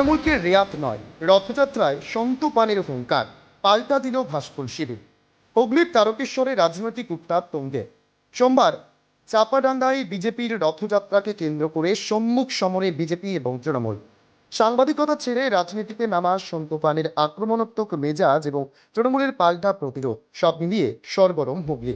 তৃণমূলকে রেয়াত নয়, রথযাত্রায় সন্তপানের হুঙ্কার, পাল্টা দিল ভাস্কর শিবির। হুগলির তারকেশ্বরে রাজনৈতিক উত্তাপ তুঙ্গে। সোমবার চাপাডাঙ্গায় বিজেপির রথযাত্রাকে কেন্দ্র করে সম্মুখ সমরে বিজেপি এবং তৃণমূল। সাংবাদিকতা ছেড়ে রাজনীতিতে নামা সন্তপানের আক্রমণাত্মক মেজাজ এবং তৃণমূলের পাল্টা প্রতিরোধ, সব মিলিয়ে সরগরম হুগলি।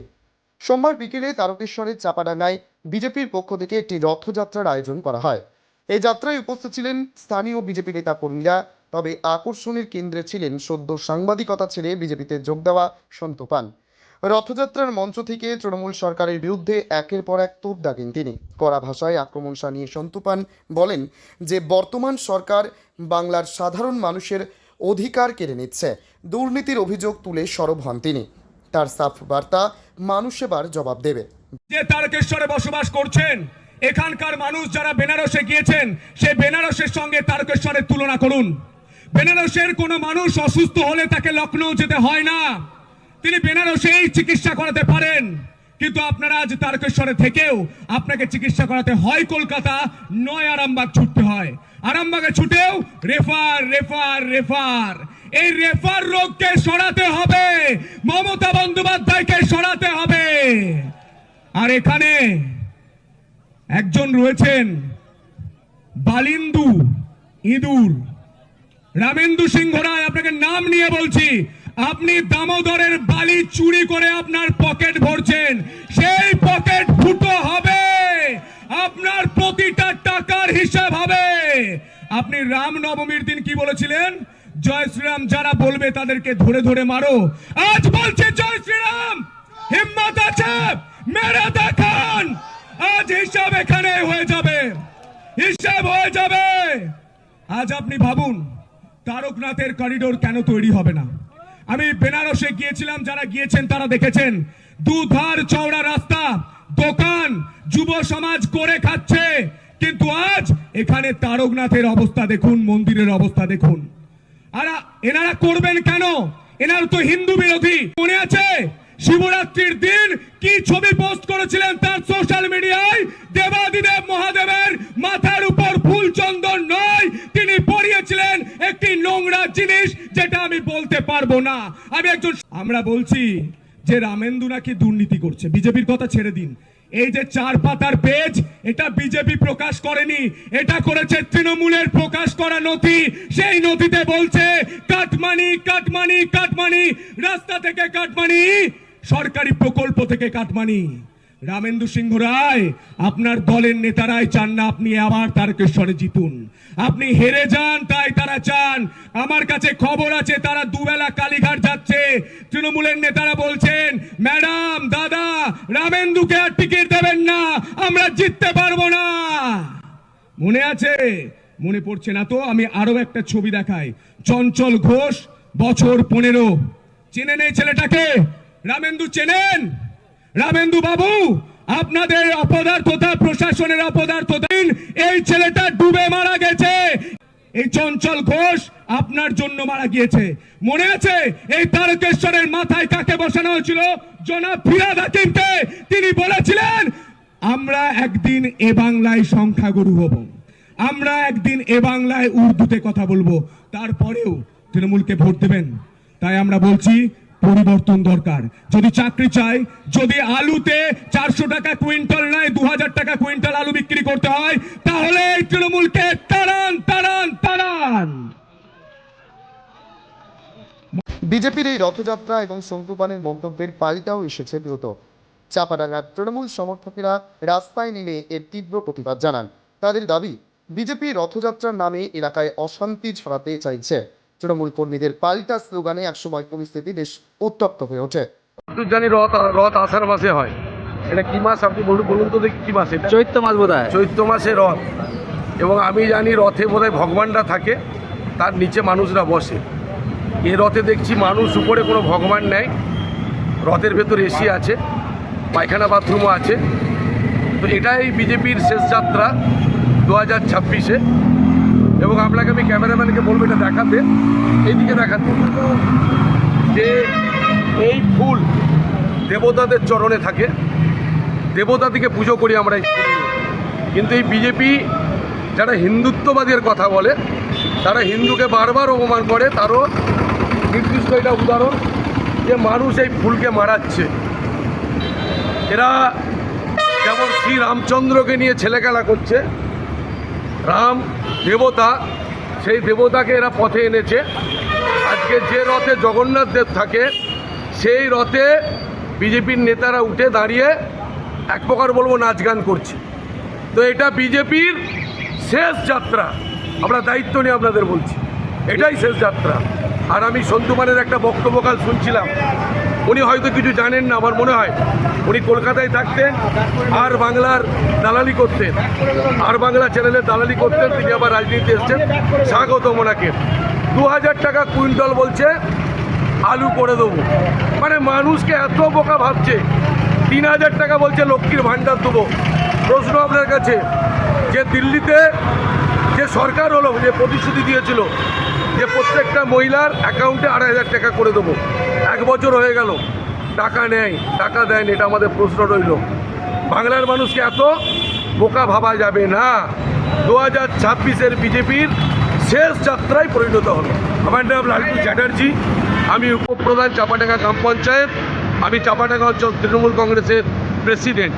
সোমবার বিকেলে তারকেশ্বরের চাপাডাঙ্গায় বিজেপির পক্ষ থেকে একটি রথযাত্রার আয়োজন করা হয়। এই যাত্রায় উপস্থিত ছিলেন স্থানীয় বিজেপি নেতা কর্মীরা। তবে আকর্ষণের কেন্দ্রে ছিলেন সদ্য সাংবাদিকতা ছেড়ে বিজেপিতে যোগ দেওয়া সন্তপান। রথযাত্রার মঞ্চ থেকে তৃণমূল সরকারের বিরুদ্ধে একের পর এক তোপ দাগেন তিনি। কড়া ভাষায় আক্রমণ শানিয়ে সন্তপান বলেন যে বর্তমান সরকার বাংলার সাধারণ মানুষের অধিকার কেড়ে নিচ্ছে। দুর্নীতির অভিযোগ তুলে সরব হন তিনি। তার সাফ বার্তা, মানুষ এবার জবাব দেবে। যে তারকেশ্বরে বসবাস করছেন, এখানকার মানুষ যারা বেনারসে গিয়েছেন, সেই বেনারসের সঙ্গে তারকেশ্বরের তুলনা করুন। বেনারসের কোনো মানুষ অসুস্থ হলে তাকে লখনৌ যেতে হয় না, তিনি বেনারসেই চিকিৎসা করাতে পারেন। কিন্তু আপনারা আজ তারকেশ্বরে থেকেও আপনাকে চিকিৎসা করাতে হয় কলকাতা, নয় আরামবাগ ছুটতে হয়। আরামবাগে ছুটেও রেফার রেফার রেফার। এই রেফার রোগকে সরাতে হবে, মমতা বন্দ্যোপাধ্যায়কে সরাতে হবে। আর এখানে একজন রয়েছেন বালিন্দু ইঁদুর, রামেন্দু সিংহ রায়। আপনাকে নাম নিয়ে বলছি, আপনি দামোদরের বালি চুরি করে আপনার পকেট ভরছেন, সেই পকেট ফুটো হবে, আপনার প্রতিটা টাকার হিসাব হবে। আপনি রামনবমীর দিন কি বলেছিলেন? জয় শ্রীরাম যারা বলবে তাদেরকে ধরে ধরে মারো। আজ বলছে জয় শ্রীরাম, হিম্মত আছে মেরে দেখান। আজ হিসাব এখানে হয়ে যাবে, হিসাব হয়ে যাবে। আজ আপনি ভাবুন তারকনাথের করিডোর কেন তৈরি হবে না। আমি বেনারসে গিয়েছিলাম, যারা গিয়েছেন তারা দেখেছেন দুধার চওড়া রাস্তা, দোকান, যুব সমাজ করে খাচ্ছে। কিন্তু আজ এখানে তারকনাথের অবস্থা দেখুন, মন্দিরের অবস্থা দেখুন। আর এনারা করবেন কেন? এনারা তো হিন্দু বিরোধী। মনে আছে শিবরাত্রির দিন কি ছবি পোস্ট করেছিলেন তার সোশ্যাল মিডিয়ায়? দেবাদিদেব মহাদেবের মাথার উপর ফুল চন্দন নয়, তিনি পরিয়েছিলেন একটি নোংরা জিনিস, যেটা আমি বলতে পারবো না। আমরা বলছি যে রামেন্দু নাকি দুর্নীতি করছে। বিজেপির কথা ছেড়ে দিন, এই যে 4 পাতার পেজ, এটা বিজেপি প্রকাশ করেনি, এটা করেছে তৃণমূলের প্রকাশ করা নথি। সেই নথিতে বলছে কাটমানি কাটমানি কাটমানি, রাস্তা থেকে কাটমানি, সরকারি প্রকল্প থেকে কাটমানি। রামেন্দু সিংহ রায়, আপনার দলের নেতারাই চান না আপনি আবার তারকেশ্বরে জিতুন। আপনি হেরে যান, তাই তারা চান। আমার কাছে খবর আছে তারা দুবেলা কালীঘাট যাচ্ছে। তৃণমূলের নেতারা বলছেন, ম্যাডাম, দাদা, রামেন্দুকে আর টিকিট দেবেন না, আমরা জিততে পারবো না। মনে আছে? মনে পড়ছে না তো আমি আরো একটা ছবি দেখাই। চঞ্চল ঘোষ, বছর 15। চেনেন এই ছেলেটাকে? রামেন্দু চেনেন? রামেন্দু বাবু, আপনাদের অপদার্থতা, প্রশাসনের অপদার্থতা, এই ছেলেটা ডুবে মারা গেছে। এই চঞ্চল ঘোষ আপনার জন্য মারা গিয়েছে। মনে আছে এই তারকেশ্বরের মাথায় কাকে বসানো হয়েছিল? জনাব ফিরহাদ হাকিমকে। তিনি বলেছিলেন আমরা একদিন এ বাংলায় সংখ্যাগুরু হব, আমরা একদিন এ বাংলায় উর্দুতে কথা বলবো। তারপরেও তৃণমূলকে ভোট দেবেন। তাই আমরা বলছি পরিবর্তন দরকার। যদি চাকরি চাই, যদি আলুতে 400 টাকা কুইন্টাল নয় 2000 টাকা কুইন্টাল আলু বিক্রি করতে হয়, তাহলে এই তৃণমূলকে তাড়ান তাড়ান তাড়ান। বিজেপির এই রথযাত্রা এবং সন্তপানের মন্তব্যের পাল্টাও এসেছে দ্রুত। চাপাডাঙ্গার তৃণমূল সমর্থকেরা রাস্তায় নেমে এর তীব্র প্রতিবাদ জানান। তাদের দাবি, বিজেপি রথযাত্রার নামে এলাকায় অশান্তি ছড়াতে চাইছে। তৃণমূল কর্মীদের পাল্টা স্লোগানে একসময় পরিস্থিতি বেশ উত্তপ্ত হয়ে ওঠে। জানি রথ আষাঢ় মাসে হয়। এটা কি মাস আপনি বলুন তো দেখি, কি মাস এটা? চৈত্র মাস বোধহয়। চৈত্র মাসে রথ। এবং আমি জানি রথে বোধহয় ভগবানটা থাকে, তার নিচে মানুষরা বসে। এ রথে দেখছি মানুষ উপরে কোনো ভগবান নেই, রথের ভেতর এসি আছে, পায়খানা বাথরুমও আছে। তো এটাই বিজেপির শেষ যাত্রা 2026-এ। এবং আপনাকে আমি ক্যামেরাম্যানকে বলবো এটা দেখাতে, এইদিকে দেখাতে, যে এই ফুল দেবতাদের চরণে থাকে, দেবতা থেকে পুজো করি আমরা। কিন্তু এই বিজেপি যারা হিন্দুত্ববাদের কথা বলে, তারা হিন্দুকে বারবার অপমান করে, তারও নির্দিষ্ট এটা উদাহরণ যে মানুষ এই ফুলকে মারাচ্ছে। এরা যেমন শ্রী রামচন্দ্রকে নিয়ে ছেলেখেলা করছে, রাম দেবতা, সেই দেবতাকে এরা পথে এনেছে। আজকে যে রথে জগন্নাথ দেব থাকে সেই রথে বিজেপির নেতারা উঠে দাঁড়িয়ে এক প্রকার বলবো নাচ গান করছে। তো এটা বিজেপির শেষ যাত্রা, আমরা দায়িত্ব নিয়ে আপনাদের বলছি, এটাই শেষ যাত্রা। আর আমি সন্তুমানের একটা বক্তব্য কাল শুনছিলাম, উনি হয়তো কিছু জানেন না, আমার মনে হয় উনি কলকাতায় থাকতেন আর বাংলার দালালি করতেন, আর বাংলা চ্যানেলের দালালি করতেন, তিনি আবার রাজনীতি এসছেন, স্বাগতম ওনাকে। 2000 টাকা কুইন্টাল বলছে আলু করে দেবো, মানে মানুষকে এত বোকা ভাবছে। 3000 টাকা বলছে লক্ষ্মীর ভাণ্ডার দেবো। প্রশ্ন আপনার কাছে, যে দিল্লিতে যে সরকার হলো, যে প্রতিশ্রুতি দিয়েছিল যে প্রত্যেকটা মহিলার অ্যাকাউন্টে 2500 টাকা করে দেবো, 1 বছর হয়ে গেল, টাকা নেয়, টাকা দেয়নি, এটা আমাদের প্রশ্ন রইল। বাংলার মানুষকে এত বোকা ভাবা যাবে না। 2026-এর বিজেপির শেষ যাত্রায় পরিণত হলো। আমার নাম লালটু চ্যাটার্জি, আমি উপপ্রধান চাপাডাঙ্গা গ্রাম পঞ্চায়েত, আমি চাপাডাঙ্গা অঞ্চল তৃণমূল কংগ্রেসের প্রেসিডেন্ট।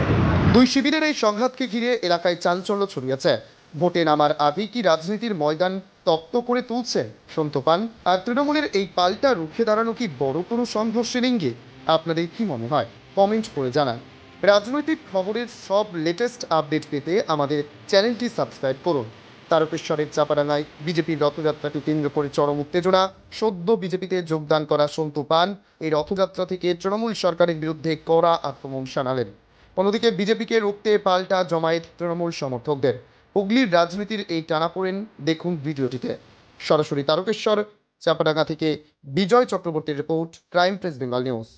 দুই শিবিরের এই সংঘাতকে ঘিরে এলাকায় চাঞ্চল্য ছড়িয়েছে। ভোটে নামার আগেই কি রাজনীতির ময়দান তপ্ত করে তুলছে সন্তু পান? আর তৃণমূলের এই পাল্টা রুখে দাঁড়ানো কি বড় কোনো সংঘর্ষের ইঙ্গিত? আপনাদের কি মনে হয় কমেন্ট করে জানান। রাজনৈতিক খবরের সব লেটেস্ট আপডেট পেতে আমাদের চ্যানেলটি সাবস্ক্রাইব করুন। তারকেশ্বরের চাপাডাঙ্গায় বিজেপির রথযাত্রাকে কেন্দ্র করে চরম উত্তেজনা। সদ্য বিজেপিতে যোগদান করা সন্তু পান এই রথযাত্রা থেকে তৃণমূল সরকারের বিরুদ্ধে কড়া আক্রমণ শানালেন। অন্যদিকে বিজেপিকে রুখতে পাল্টা জমায়েত তৃণমূল সমর্থকদের। হুগলির রাজনীতির এই টানাপোড়েন দেখুন ভিডিওটিতে। সরাসরি তারকেশ্বর চাপাডাঙ্গা থেকে বিজয় চক্রবর্তীর report, crime press Bengal news.